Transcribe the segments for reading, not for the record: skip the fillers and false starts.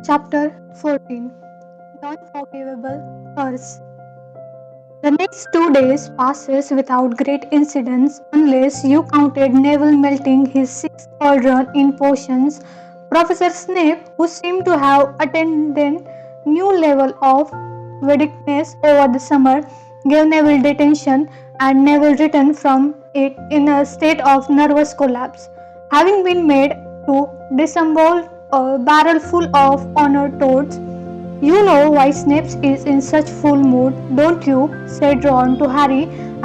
Chapter 14. The Unforgivable Curse. The next 2 days passes without great incidents unless you counted Neville melting his sixth cauldron in potions. Professor Snape, who seemed to have attained a new level of wickedness over the summer, gave Neville detention and Neville returned from it in a state of nervous collapse, having been made to disassemble a barrel full of honor toads. "You know why Snape is in such full mood, don't you?" said Ron to Harry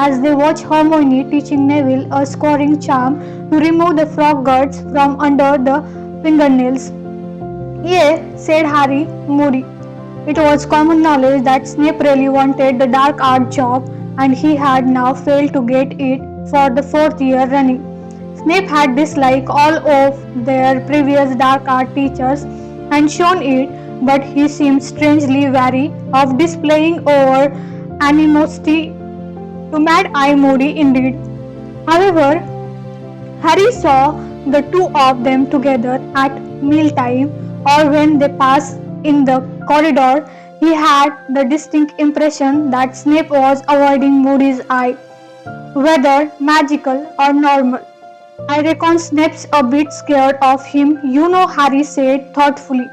as they watched Hermione teaching Neville a scoring charm to remove the frog guards from under the fingernails. "Yeah," said Harry, moody. It was common knowledge that Snape really wanted the dark art job, and he had now failed to get it for the fourth year running. Snape had disliked all of their previous dark art teachers and shown it, but he seemed strangely wary of displaying over animosity to Mad Eye Moody indeed. However, Harry saw the two of them together at mealtime or when they passed in the corridor. He had the distinct impression that Snape was avoiding Moody's eye, whether magical or normal. "I reckon Snape's a bit scared of him, you know," Harry said thoughtfully.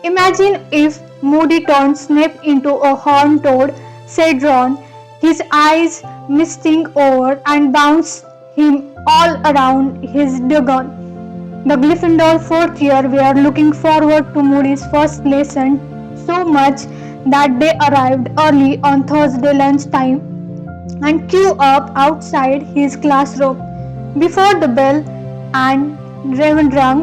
"Imagine if Moody turned Snape into a horned toad," said Ron, his eyes misting over and bounced him all around his duggan. The Gryffindor fourth year were looking forward to Moody's first lesson so much that they arrived early on Thursday lunchtime and queued up outside his classroom before the bell and Raven rang.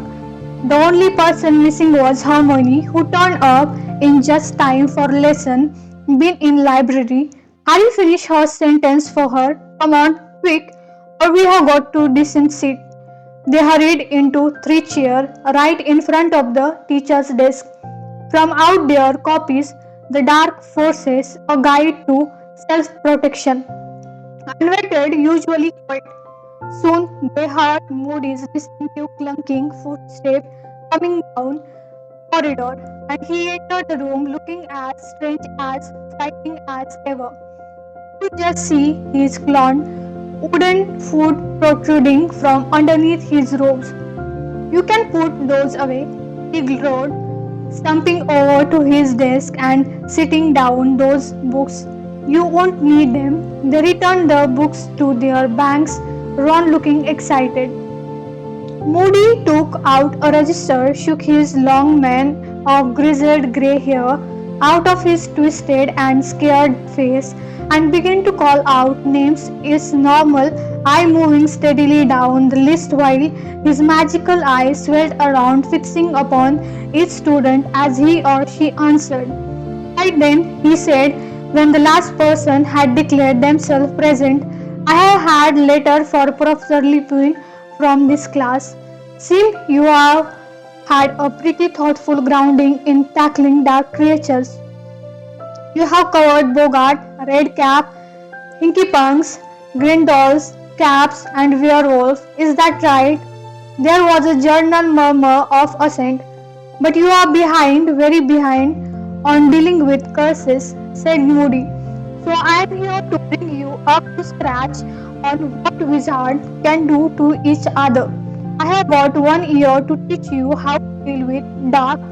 The only person missing was Hermione, who turned up in just time for lesson. "Been in library?" Harry finished her sentence for her. "Come on, quick, or we have got to decent seat." They hurried into three chairs right in front of the teacher's desk. From out their copies, The Dark Forces, a guide to self-protection, and waited, usually quiet. Soon they heard Moody's distinctive clunking footsteps coming down the corridor, and he entered the room looking as strange as frightening as ever. "You just see," his clown, wooden foot protruding from underneath his robes. "You can put those away," he glowed, stumping over to his desk and sitting down. "Those books, you won't need them." They returned the books to their banks, Ron looking excited. Moody took out a register, shook his long mane of grizzled grey hair out of his twisted and scared face, and began to call out names, his normal eye moving steadily down the list while his magical eyes swelled around, fixing upon each student as he or she answered. "Right then," he said, when the last person had declared themselves present, "I have had letter for Professor Lupin from this class. Seems you have had a pretty thoughtful grounding in tackling dark creatures. You have covered Bogart, Redcap, Hinky Punks, Grindelwalds, Caps, and Werewolves. Is that right?" There was a general murmur of assent. "But you are behind, very behind, on dealing with curses," said Moody. "So I am here to bring you up to scratch on what wizards can do to each other. I have got 1 year to teach you how to deal with dark."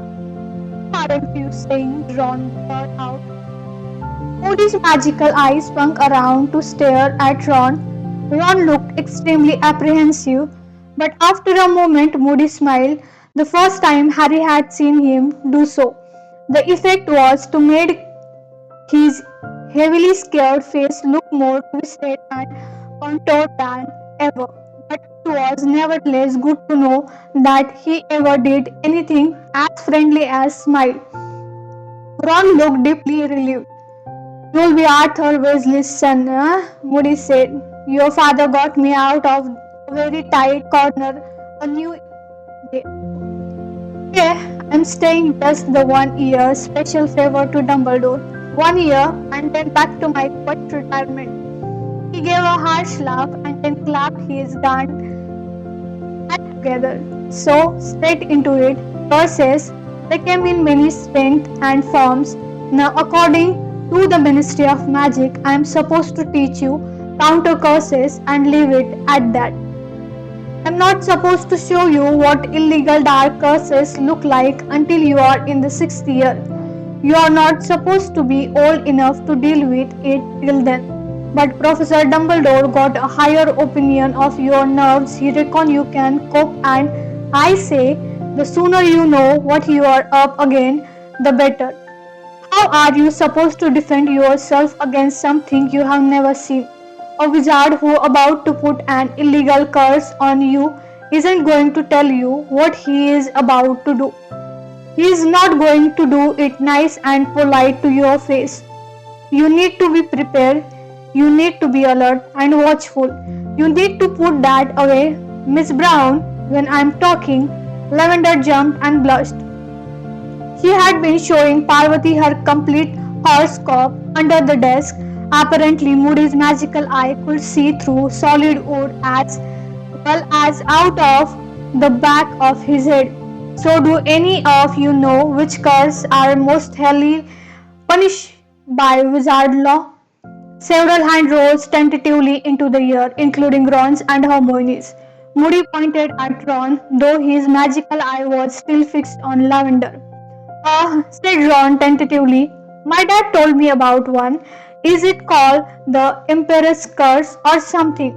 "Aren't you saying?" Ron brought out. Moody's magical eyes swung around to stare at Ron. Ron looked extremely apprehensive, but after a moment Moody smiled, the first time Harry had seen him do so. The effect was to make his heavily scared face look more twisted and contoured than ever. But it was nevertheless good to know that he ever did anything as friendly as smile. Ron looked deeply relieved. "You'll be Arthur Weasley's son," Moody said. "Your father got me out of a very tight corner a new day. Yeah, I'm staying just the 1 year, special favor to Dumbledore. 1 year and then back to my quiet retirement." He gave a harsh laugh and then clapped his hands together. "So, straight into it. Curses, They came in many strengths and forms. Now, according to the Ministry of Magic, I am supposed to teach you counter curses and leave it at that. I'm not supposed to show you what illegal dark curses look like until you are in the 6th year. You are not supposed to be old enough to deal with it till then. But Professor Dumbledore got a higher opinion of your nerves. He reckon you can cope, and I say the sooner you know what you are up against, the better. How are you supposed to defend yourself against something you have never seen? A wizard who about to put an illegal curse on you isn't going to tell you what he is about to do. He is not going to do it nice and polite to your face. You need to be prepared. You need to be alert and watchful. You need to put that away. Miss Brown, when I'm talking, Lavender jumped and blushed. She had been showing Parvati her complete horoscope under the desk. Apparently, Moody's magical eye could see through solid wood as well as out of the back of his head. So, do any of you know which curses are most heavily punished by wizard law? Several hands rose tentatively into the air, including Ron's and Hermione's. Moody pointed at Ron, though his magical eye was still fixed on Lavender. Said Ron tentatively. My dad told me about one. Is it called the Emperor's Curse or something?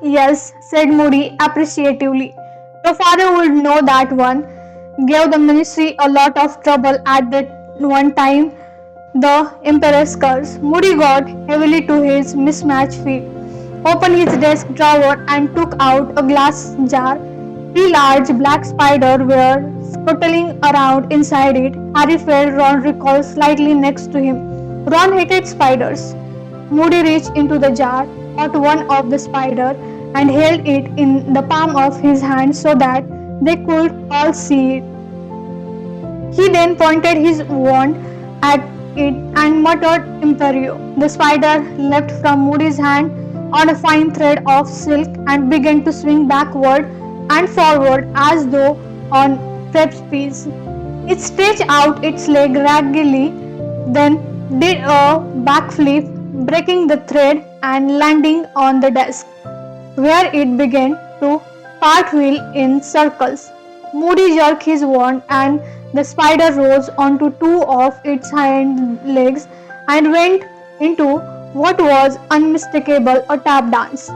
Yes, said Moody appreciatively. Your father would know that one. Gave the ministry a lot of trouble at that one time. The Emperor's Curse. Moody got heavily to his mismatched feet, opened his desk drawer and took out a glass jar. Three large black spiders were scuttling around inside it. Harry felt Ron recoil slightly next to him. Ron hated spiders. Moody reached into the jar, caught one of the spiders, and held it in the palm of his hand so that they could all see it. He then pointed his wand at it and muttered Imperio. The spider leapt from Moody's hand on a fine thread of silk and began to swing backward and forward as though on trapeze. It stretched out its leg raggedly, then did a backflip, breaking the thread and landing on the desk, where it began to cartwheel in circles. Moody jerked his wand and the spider rose onto two of its hind legs and went into what was unmistakable a tap dance.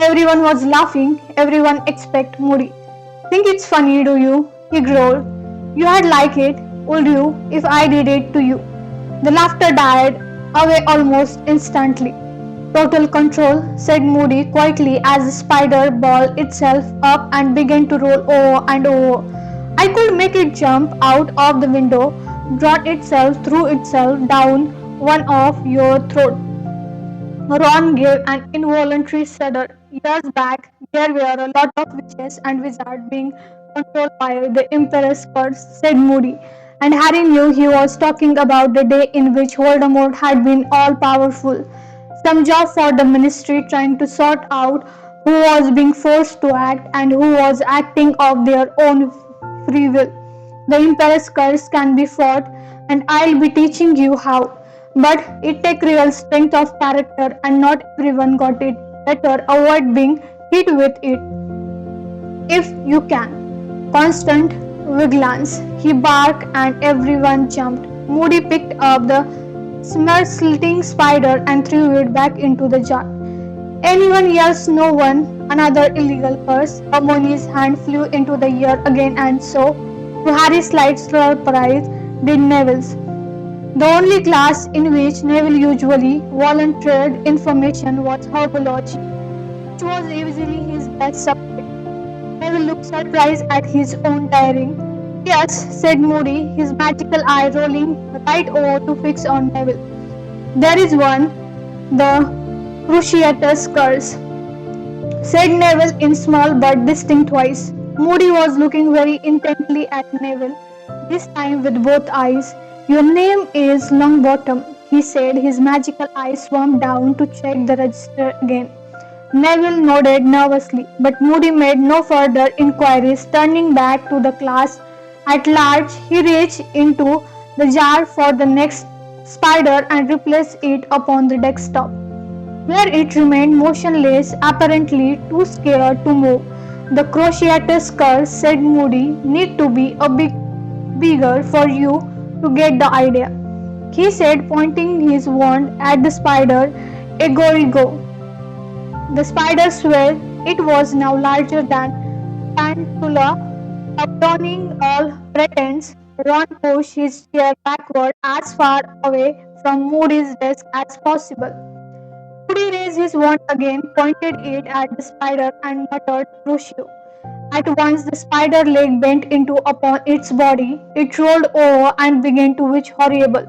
Everyone was laughing, everyone except Moody. Think it's funny, do you? He growled. You'd like it, would you, if I did it to you? The laughter died away almost instantly. Total control, said Moody quietly as the spider balled itself up and began to roll over and over. I could make it jump out of the window, draw itself through itself down one of your throat. Ron gave an involuntary shudder. Years back, there were a lot of witches and wizards being controlled by the Emperor's curse, said Moody, and Harry knew he was talking about the day in which Voldemort had been all-powerful. Some job for the ministry trying to sort out who was being forced to act and who was acting of their own free will. The Emperor's curse can be fought, and I'll be teaching you how. But it takes real strength of character, and not everyone got it. Better avoid being hit with it if you can. Constant vigilance. He barked and everyone jumped. Moody picked up the smear-slitting spider and threw it back into the jar. Anyone else? No one. Another illegal curse. Hermione's hand flew into the air again, and so, to Harry's slight surprise, did Neville's. The only class in which Neville usually volunteered information was herbology, which was easily his best subject. Neville looked surprised at his own daring. Yes, said Moody, his magical eye rolling right over to fix on Neville. There is one, the Cruciatus curse, said Neville in small but distinct voice. Moody was looking very intently at Neville, this time with both eyes. Your name is Longbottom, he said, his magical eye swam down to check the register again. Neville nodded nervously, but Moody made no further inquiries. Turning back to the class, At last, he reached into the jar for the next spider and replaced it upon the desktop, where it remained motionless, apparently too scared to move. The crocheted curse, said Moody, need to be a bit bigger for you to get the idea. He said, pointing his wand at the spider. Ego. The spider swore it was now larger than Pantula. Abandoning all pretense, Ron pushed his chair backward as far away from Moody's desk as possible. Moody raised his wand again, pointed it at the spider, and muttered, Crucio. At once the spider leg bent into upon its body. It rolled over and began to which horrible.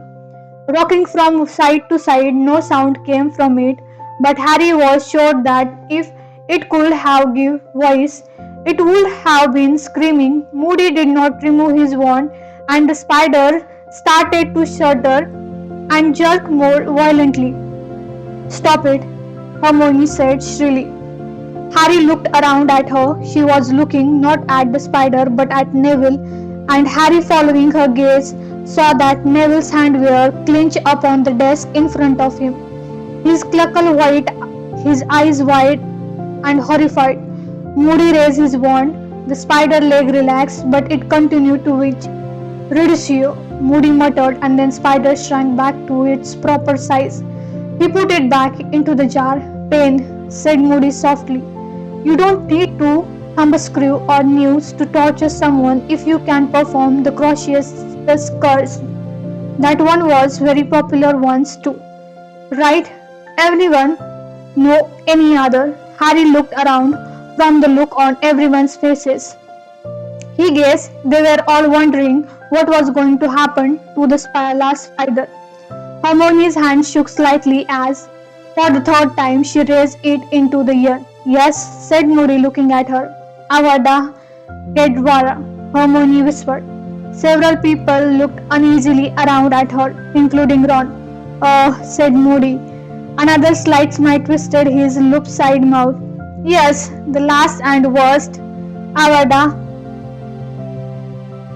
Rocking from side to side, no sound came from it, but Harry was sure that if it could have given voice, it would have been screaming. Moody did not remove his wand, and the spider started to shudder and jerk more violently. Stop it, Hermione said shrilly. Harry looked around at her. She was looking not at the spider but at Neville, and Harry, following her gaze, saw that Neville's hand were clenched upon the desk in front of him. His cluckle white, his eyes wide and horrified. Moody raised his wand. The spider leg relaxed, but it continued to twitch. Reducio, Moody muttered, and then spider shrank back to its proper size. He put it back into the jar. Pain, said Moody softly. You don't need to thumbscrew or noose to torture someone if you can perform the grossest curse. That one was very popular once too. Right? Everyone know any other? Harry looked around from the look on everyone's faces. He guessed they were all wondering what was going to happen to the last spider. Hermione's hand shook slightly as, for the third time, she raised it into the air. Yes, said Moody, looking at her. Avada Kedavra, Hermione whispered. Several people looked uneasily around at her, including Ron. Oh, said Moody. Another slight smile twisted his lopsided mouth. Yes, the last and worst. Avada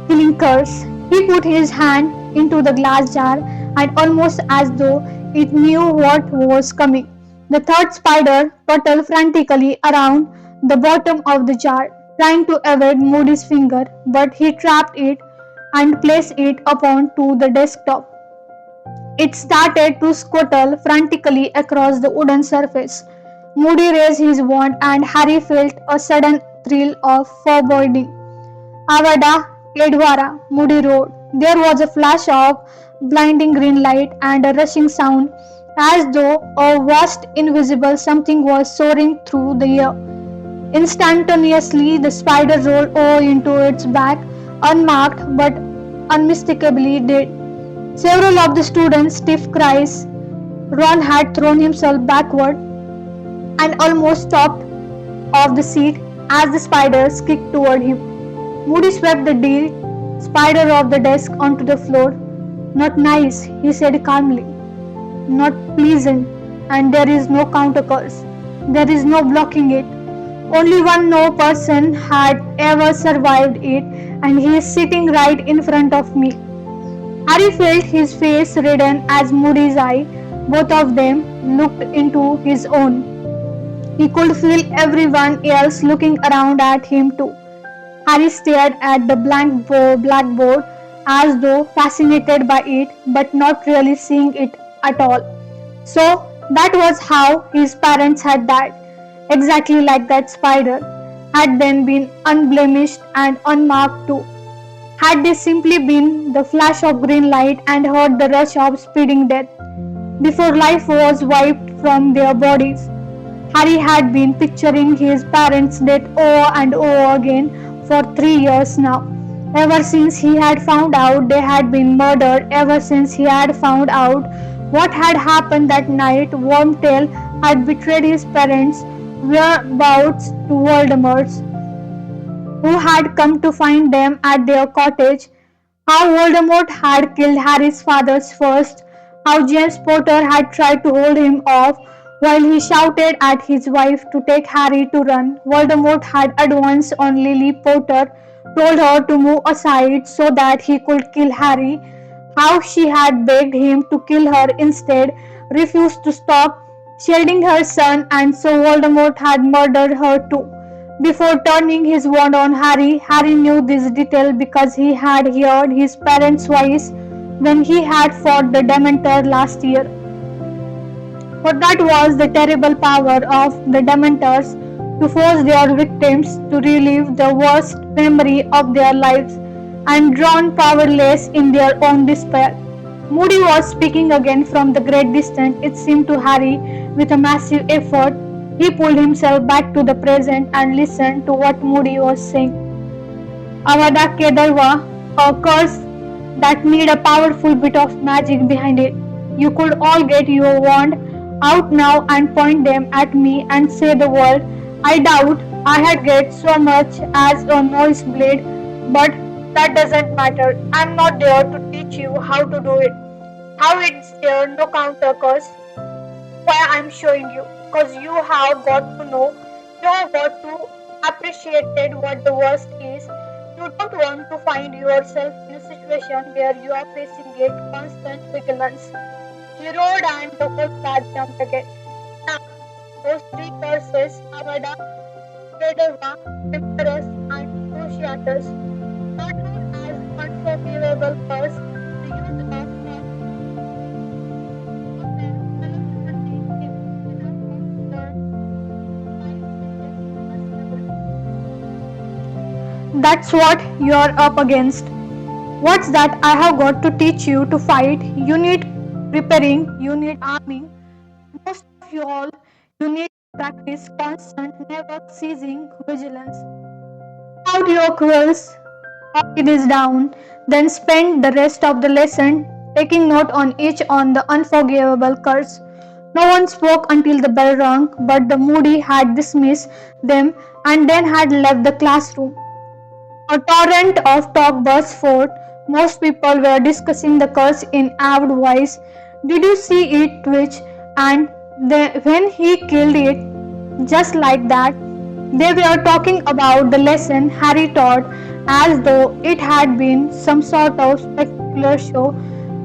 killing curse. He put his hand into the glass jar and almost as though it knew what was coming. The third spider pattled frantically around the bottom of the jar, trying to evade Moody's finger, but he trapped it and placed it upon to the desktop. It started to scuttle frantically across the wooden surface. Moody raised his wand and Harry felt a sudden thrill of foreboding. Avada Kedavra, Moody roared. There was a flash of blinding green light and a rushing sound as though a vast invisible something was soaring through the air. Instantaneously, the spider rolled over into its back, unmarked but unmistakably dead. Several of the students' stiff cries. Ron had thrown himself backward and almost stopped off the seat as the spider kicked toward him. Moody swept the dead spider off the desk onto the floor. Not nice, he said calmly. Not pleasant, and there is no counter curse. There is no blocking it. Only one no person had ever survived it, and he is sitting right in front of me. Harry felt his face redden as Moody's eye, both of them, looked into his own. He could feel everyone else looking around at him too. Harry stared at the blank blackboard as though fascinated by it, but not really seeing it at all. So that was how his parents had died, exactly like that spider, had then been unblemished and unmarked too. Had they simply been the flash of green light and heard the rush of speeding death, before life was wiped from their bodies. Harry had been picturing his parents' death over and over again for 3 years now. Ever since he had found out they had been murdered, ever since he had found out what had happened that night, Wormtail had betrayed his parents' whereabouts to Voldemort's, who had come to find them at their cottage, how Voldemort had killed Harry's father first, how James Potter had tried to hold him off while he shouted at his wife to take Harry to run. Voldemort had advanced on Lily Potter, told her to move aside so that he could kill Harry, how she had begged him to kill her instead, refused to stop shielding her son, and so Voldemort had murdered her too. Before turning his wand on Harry, Harry knew this detail because he had heard his parents' voice when he had fought the Dementor last year. For that was the terrible power of the Dementors to force their victims to relive the worst memory of their lives and drown powerless in their own despair. Moody was speaking again from the great distance, it seemed to Harry. With a massive effort, he pulled himself back to the present and listened to what Moody was saying. Avada Kedavra, a curse that need a powerful bit of magic behind it. You could all get your wand out now and point them at me and say the word. I doubt I had get so much as a noise blade, but that doesn't matter. I'm not there to teach you how to do it. How it's there, no counter curse why I'm showing you. Because you have got to know, you have got to appreciate what the worst is. You don't want to find yourself in a situation where you are facing a constant vigilance. He roared and the whole class jumped again. Now, those three curses, Avada, Kedavra, Temperus, and Cruciatus, are known as unforgivable curse. The use of that's what you're up against. What's that I have got to teach you to fight? You need preparing, you need arming. Most of you all, you need to practice constant, never ceasing vigilance. Out your quills, copy this down, then spend the rest of the lesson taking note on each on the unforgivable curse. No one spoke until the bell rang, but the Moody had dismissed them and then had left the classroom. A torrent of talk burst forth. Most people were discussing the curse in awed voice. Did you see it twitch? And when he killed it, just like that, they were talking about the lesson Harry taught as though it had been some sort of spectacular show,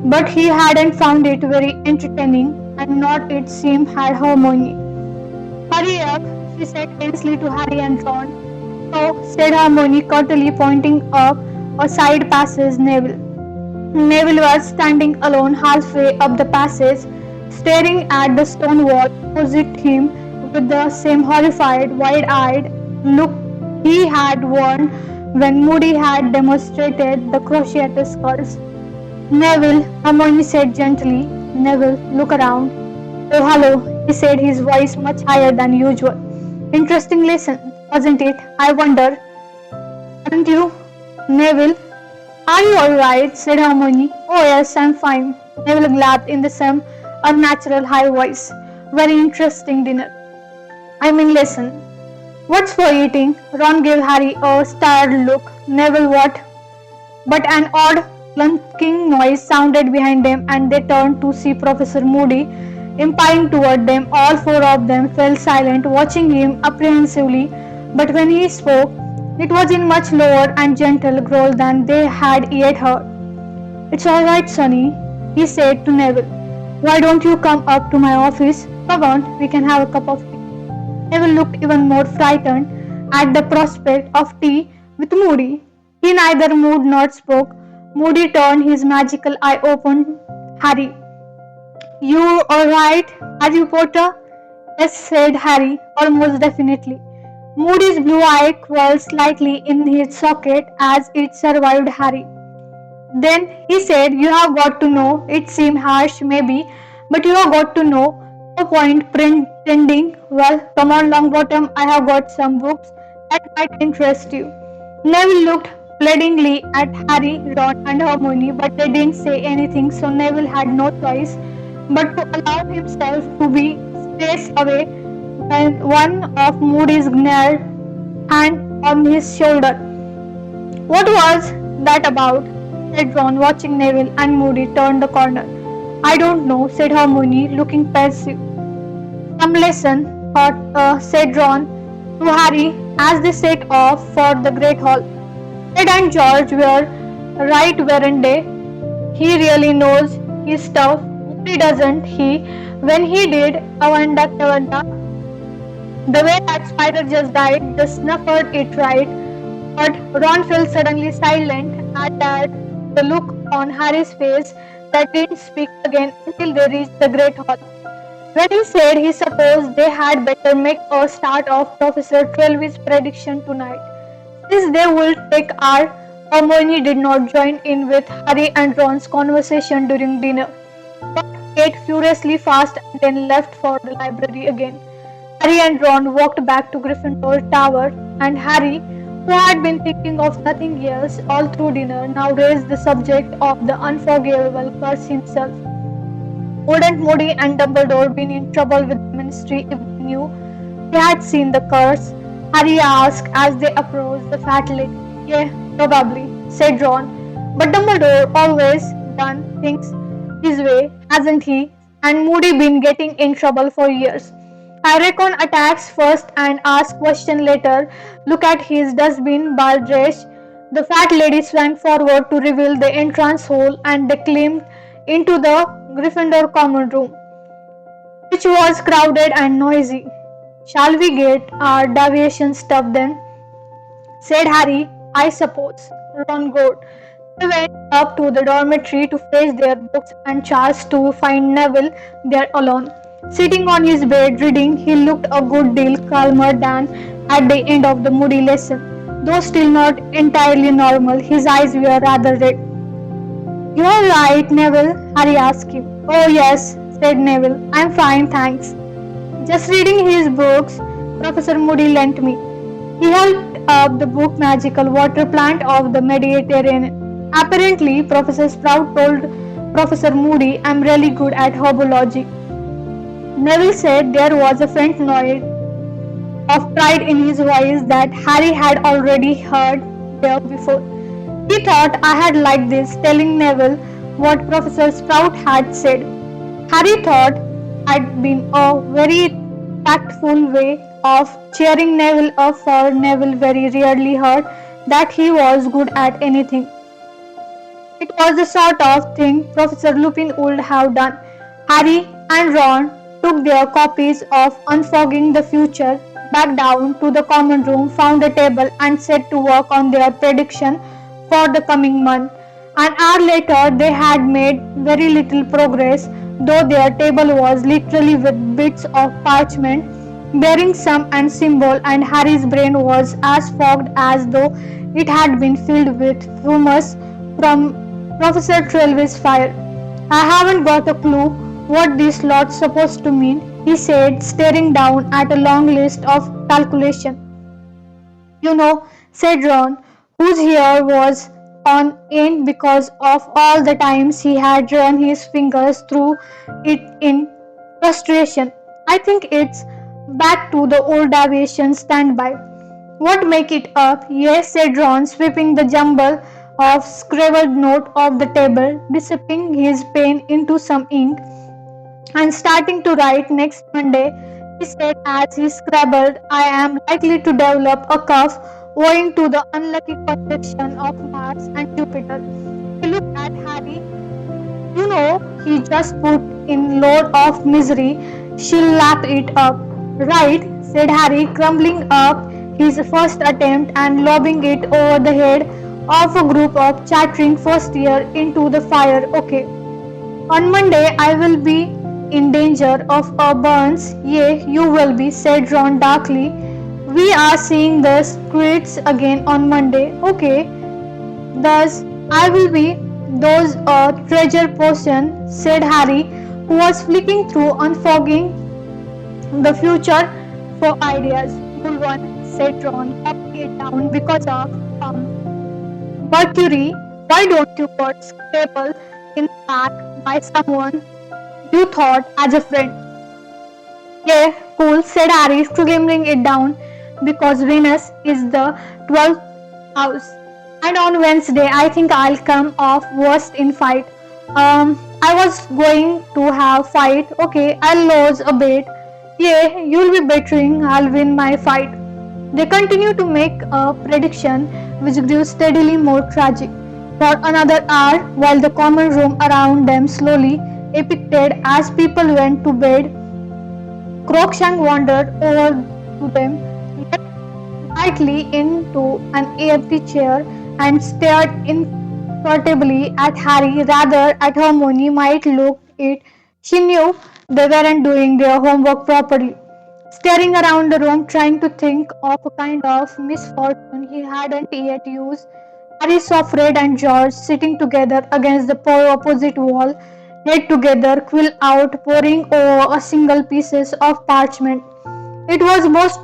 but he hadn't found it very entertaining, and not it seemed had harmony. Hurry up, she said tensely to Harry and Ron. No, said Harmony curtly, pointing up a side passage. Neville was standing alone halfway up the passage, staring at the stone wall opposite him with the same horrified, wide-eyed look he had worn when Moody had demonstrated the Cruciatus curse. Neville, Hermione said gently. Neville, look around. Oh, hello, he said, his voice much higher than usual. Interesting lesson, wasn't it? I wonder, aren't you? Neville, are you alright? Said Hermione. Oh, yes, I'm fine. Neville laughed in the same unnatural high voice. Very interesting dinner. I mean, lesson. What's for eating? Ron gave Harry a startled look. Neville, what? But an odd clunking noise sounded behind them, and they turned to see Professor Moody impelling toward them. All four of them fell silent, watching him apprehensively. But when he spoke, it was in much lower and gentle growl than they had yet heard. It's all right, Sonny, he said to Neville. Why don't you come up to my office? Come on, we can have a cup of tea. Neville looked even more frightened at the prospect of tea with Moody. He neither moved nor spoke. Moody turned his magical eye upon Harry. You alright, Harry Potter? Yes, said Harry, almost definitely. Moody's blue eye curled slightly in his socket as it survived Harry. Then he said, you have got to know. It seemed harsh, maybe, but you have got to know. No point pretending. Well, come on, Longbottom, I have got some books that might interest you. Neville looked pleadingly at Harry, Ron, and Hermione, but they didn't say anything, so Neville had no choice but to allow himself to be chased away when one of Moody's gnarled hand on his shoulder. What was that about? Said Ron, watching Neville and Moody turn the corner. I don't know, said Hermione, looking pensive. Some lesson, said Ron to Harry as they set off for the Great Hall. Ted and George were right, weren't they? He really knows his stuff. Moody doesn't he? When he did Avanda Kavanda, the way that spider just died, just snuffed it right. But Ron felt suddenly silent at that the look on Harry's face that didn't speak again until they reached the Great Hall. When he said he supposed they had better make a start of Professor Trelawney's prediction tonight, since they would take our Hermione did not join in with Harry and Ron's conversation during dinner, but ate furiously fast and then left for the library again. Harry and Ron walked back to Gryffindor Tower, and Harry, who had been thinking of nothing else all through dinner, now raised the subject of the unforgivable curse himself. Wouldn't Moody and Dumbledore been in trouble with the Ministry if they knew they had seen the curse? Harry asked as they approached the fat lady. Yeah, probably, said Ron. But Dumbledore always done things his way, hasn't he? And Moody been getting in trouble for years. I reckon attacks first and ask question later. Look at his dustbin, Baldresh. The fat lady swung forward to reveal the entrance hole and they climbed into the Gryffindor common room, which was crowded and noisy. Shall we get our deviation stuff then? Said Harry. I suppose. Ron growled. They went up to the dormitory to fetch their books and Charles to find Neville there alone. Sitting on his bed reading, he looked a good deal calmer than at the end of the Moody lesson, though still not entirely normal. His eyes were rather red. You are right, Neville, Harry asked him. Oh, yes, said Neville. I'm fine, thanks. Just reading his books Professor Moody lent me. He held up the book Magical Water Plant of the Mediterranean. Apparently, Professor Sprout told Professor Moody I'm really good at herbology. Neville said there was a faint note of pride in his voice that Harry had already heard there before. He thought I had liked this, telling Neville what Professor Sprout had said. Harry thought had been a very tactful way of cheering Neville up, for Neville very rarely heard that he was good at anything. It was the sort of thing Professor Lupin would have done. Harry and Ron took their copies of Unforgiving the Future back down to the common room, found a table, and set to work on their prediction for the coming month. An hour later, they had made very little progress, though their table was literally with bits of parchment bearing sum and symbol, and Harry's brain was as fogged as though it had been filled with fumes from Professor Trelawney's fire. I haven't got a clue what this lot's supposed to mean, he said, staring down at a long list of calculations. You know, said Ron, whose hair was on end because of all the times he had run his fingers through it in frustration. I think it's back to the old aviation standby. What make it up? Yes, said Ron, sweeping the jumble of scribbled note off the table, dipping his pen into some ink, and starting to write next Monday. He said as he scribbled, I am likely to develop a cough owing to the unlucky conjunction of Mars and Jupiter. He looked at Harry. You know, he just put in load of misery. She'll lap it up. Right, said Harry, crumbling up his first attempt and lobbing it over the head of a group of chattering first year into the fire. Okay. On Monday I will be in danger of a burns. Yea, you will be, said Ron darkly. We are seeing the squirts again on Monday. Okay. Thus I will be those treasure potion, said Harry, who was flicking through Unforgiving the Future for ideas. Good one, said Ron, copying it down because of Mercury. Why don't you put Scrabble in the back by someone you thought as a friend? Yeah, cool, said Harry, scribbling it down because Venus is the 12th house. And on Wednesday, I think I'll come off worst in fight. I was going to have fight. Okay, I'll lose a bit. Yeah, you'll be bettering. I'll win my fight. They continue to make a prediction which grew steadily more tragic. For another hour, while the common room around them slowly epicted as people went to bed, Crookshank wandered over to them, quietly into an empty chair and stared infurtively at Harry rather at Hermione might look it. She knew they weren't doing their homework properly. Staring around the room trying to think of a kind of misfortune he hadn't yet used, Harry saw Fred and George sitting together against the opposite wall, head together, quill out, poring over a single pieces of parchment. It was most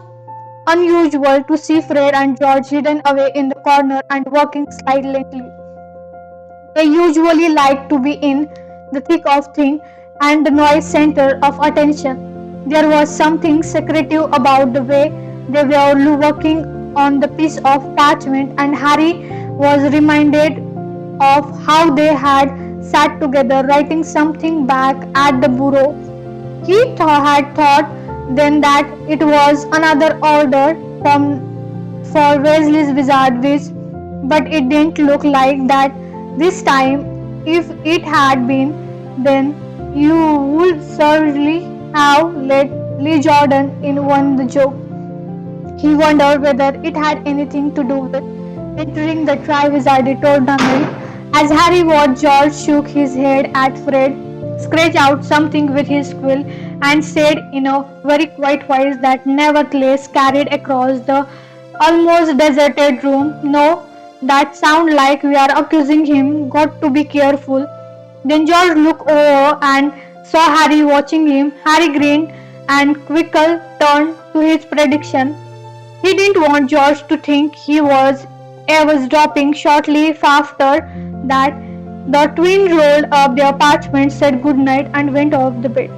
unusual to see Fred and George hidden away in the corner and working silently. They usually like to be in the thick of things and the noise center of attention. There was something secretive about the way they were working on the piece of parchment, and Harry was reminded of how they had sat together writing something back at the bureau. Had thought then that it was another order from for Wesley's wizard wish, but it didn't look like that this time. If it had been, then you would certainly have let Lee Jordan in on the joke. He wondered whether it had anything to do with entering the Tri-Wizardry tournament. As Harry watched, George shook his head at Fred, scratched out something with his quill, and said in a very quiet voice that nevertheless carried across the almost deserted room, "No, that sounds like we are accusing him. Got to be careful." Then George looked over and saw Harry watching him. Harry grinned and quickly turned to his prediction. He didn't want George to think he was eavesdropping. Shortly after that, the twins rolled up their parchment, said goodnight, and went off the bed.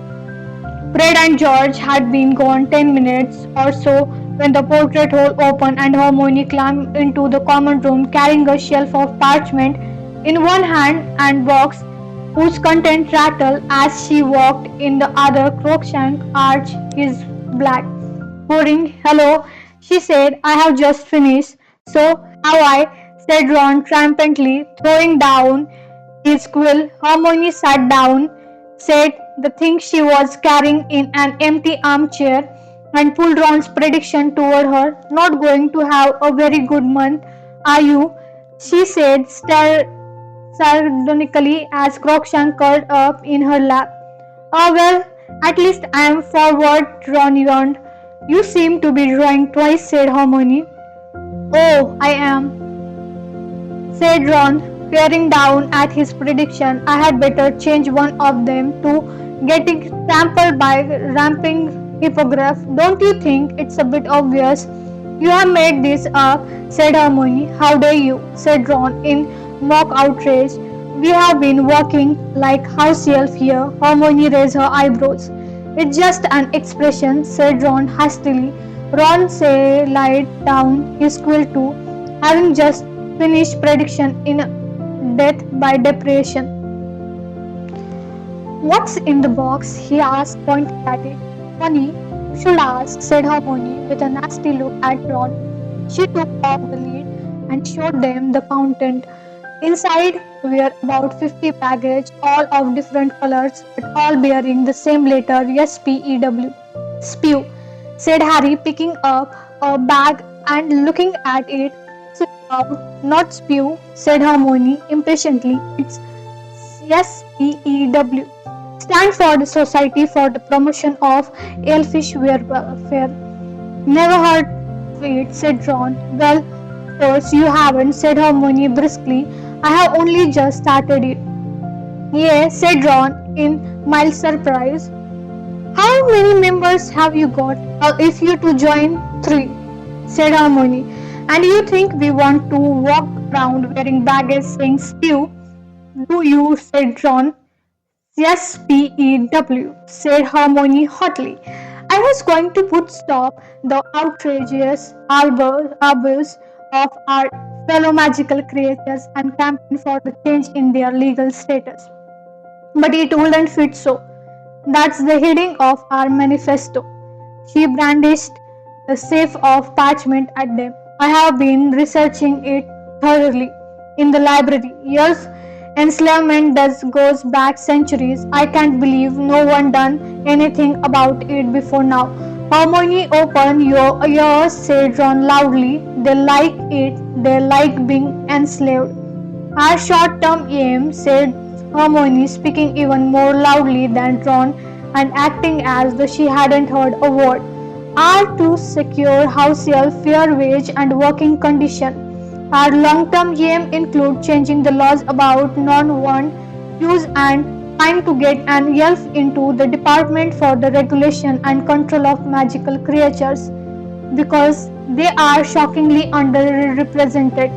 Fred and George had been gone 10 minutes or so when the portrait hole opened and Hermione climbed into the common room carrying a shelf of parchment in one hand and box whose contents rattled as she walked in the other. Crookshank arched his black. Pouring, "Hello," she said. "I have just finished." "So have I," said Ron triumphantly, throwing down his quill. Hermione sat down, set the thing she was carrying in an empty armchair, and pulled Ron's prediction toward her. "Not going to have a very good month, are you?" she said sardonically as Crookshank curled up in her lap. "Oh well, at least I am forward," Ron yawned. "You seem to be drawing twice," said Hermione. "Oh, I am," said Ron, peering down at his prediction. "I had better change one of them to getting trampled by ramping hippogriff. Don't you think it's a bit obvious?" "You have made this up," said Hermione. "How dare you?" said Ron in mock outrage. "We have been working like house elf here." Hermione raised her eyebrows. "It's just an expression," said Ron hastily. Ron laid down his quill too, having just finished prediction in death by depression. "What's in the box?" he asked, pointing at it. "Funny, you should ask," said Hermione with a nasty look at Ron. She took off the lid and showed them the content. Inside were about 50 packages, all of different colors, but all bearing the same letter, SPEW. "Spew," said Harry, picking up a bag and looking at it. "Spew, not spew," said Hermione impatiently. "It's SPEW. Stands for the Society for the Promotion of Elfish Welfare." "Never heard of it," said Ron. "Well, of course you haven't," said Hermione briskly. "I have only just started it." "Yeah," said Ron in mild surprise. "How many members have you got?" "If you to join, 3," said Hermione. "And you think we want to walk around wearing badges saying spew, do you?" said Ron. "SPEW," said Hermione hotly. "I was going to put stop the outrageous abuse of our fellow magical creatures and campaign for the change in their legal status. But it wouldn't fit so. That's the heading of our manifesto." She brandished the safe of parchment at them. I have been researching it thoroughly in the library. Years enslavement does goes back centuries. I can't believe no one done anything about it before now. Harmony, open your ears, said Ron loudly. They like it. They like being enslaved. Our short-term aim, said Hermione, speaking even more loudly than Ron and acting as though she hadn't heard a word, are to secure household fair wage and working conditions. Our long-term aim include changing the laws about non-want use and trying to get an elf into the department for the regulation and control of magical creatures because they are shockingly underrepresented.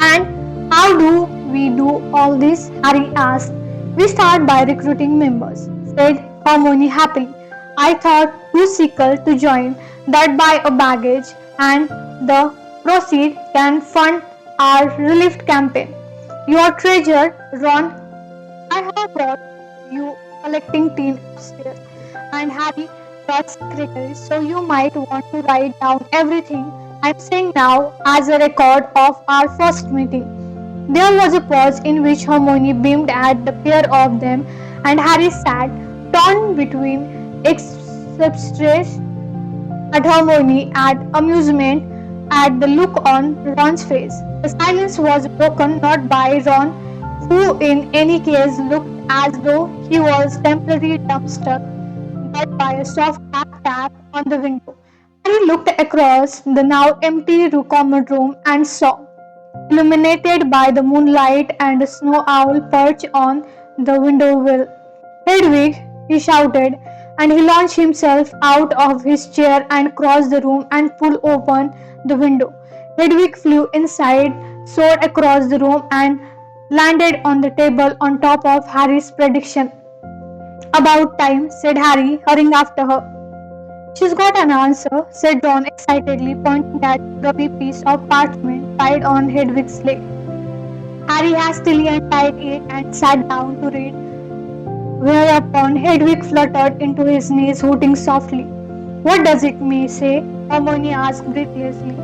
And how do we do all this? Harry asked. We start by recruiting members, said Hermione happily. I thought you sickle to join, that buy a baggage, and the proceed can fund our relief campaign. Your treasure, Ron, I have brought you collecting teen upstairs, and Harry got secretary, so you might want to write down everything I'm saying now as a record of our first meeting. There was a pause in which Hermione beamed at the pair of them, and Harry sat, torn between expressed at Hermione, at amusement at the look on Ron's face. The silence was broken not by Ron, who in any case looked as though he was temporarily dumbstruck, but by a soft tap tap on the window. Harry looked across the now empty common room and saw, illuminated by the moonlight and a snow owl perched on the window sill. Hedwig, he shouted, and he launched himself out of his chair and crossed the room and pulled open the window. Hedwig flew inside, soared across the room, and landed on the table on top of Harry's prediction. About time, said Harry, hurrying after her. She's got an answer, said Ron excitedly, pointing at a grubby piece of parchment tied on Hedwig's leg. Harry hastily untied it and sat down to read, whereupon Hedwig fluttered into his knees, hooting softly. What does it mean, say? Hermione asked breathlessly.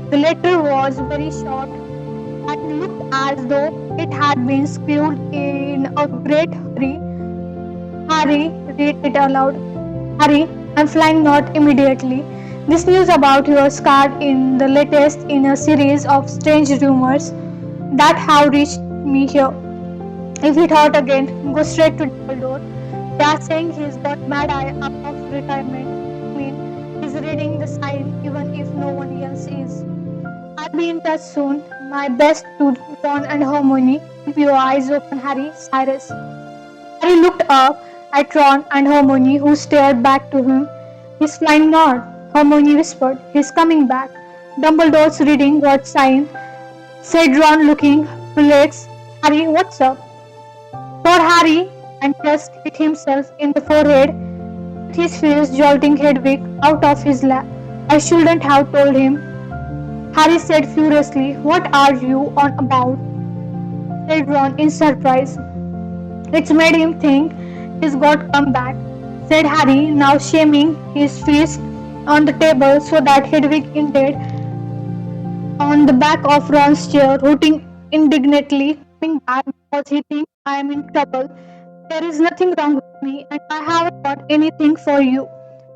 The letter was very short and looked as though it had been scribbled in a great hurry. Harry, read it aloud. Harry, I'm flying north immediately. This news about your scar in the latest in a series of strange rumors that have reached me here. If it hurt again, go straight to Dumbledore. They are saying he's got mad eye up of retirement. I mean, he's reading the sign even if no one else is. I'll be in touch soon. My best to Ron and Hermione. Keep your eyes open, Harry. Cyrus. Harry looked up at Ron and Hermione, who stared back to him. He's flying north, Hermione whispered. He's coming back. Dumbledore's reading what sign? Said Ron, looking perplexed. Harry, what's up? Poor Harry, and just hit himself in the forehead, with his face jolting Hedwig out of his lap. I shouldn't have told him. Harry said furiously. What are you on about? Said Ron in surprise. It's made him think he's got come back, said Harry, now shaming his fist on the table so that Hedwig ended on the back of Ron's chair, hooting indignantly, coming back because he thinks I am in trouble. There is nothing wrong with me, and I haven't got anything for you.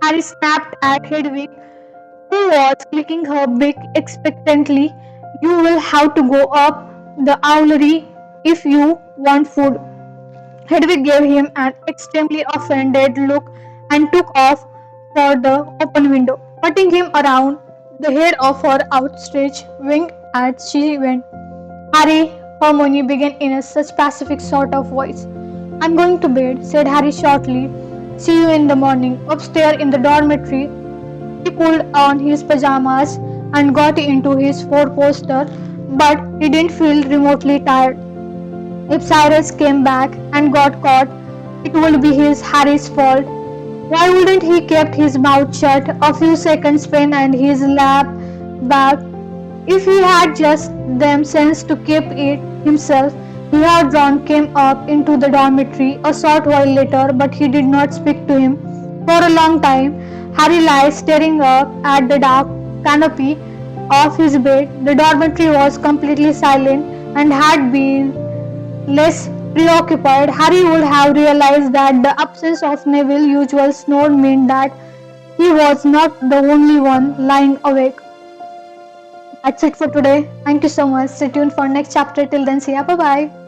Harry snapped at Hedwig, who was clicking her beak expectantly. You will have to go up the owlery if you want food. Hedwig gave him an extremely offended look and took off for the open window, putting him around the head of her outstretched wing as she went. Harry, Hermione began in a such pacific sort of voice. I'm going to bed, said Harry shortly. See you in the morning. Upstairs in the dormitory, he pulled on his pajamas and got into his four-poster, but he didn't feel remotely tired. If Cyrus came back and got caught, it would be Harry's fault. Why wouldn't he kept his mouth shut a few seconds pen and his lap back? If he had just them sense to keep it himself, he heard Ron came up into the dormitory a short while later, but he did not speak to him for a long time. Harry lay staring up at the dark canopy of his bed. The dormitory was completely silent, and had been less preoccupied, Harry would have realized that the absence of Neville's usual snore meant that he was not the only one lying awake. That's it for today. Thank you so much. Stay tuned for next chapter. Till then, see ya. Bye bye.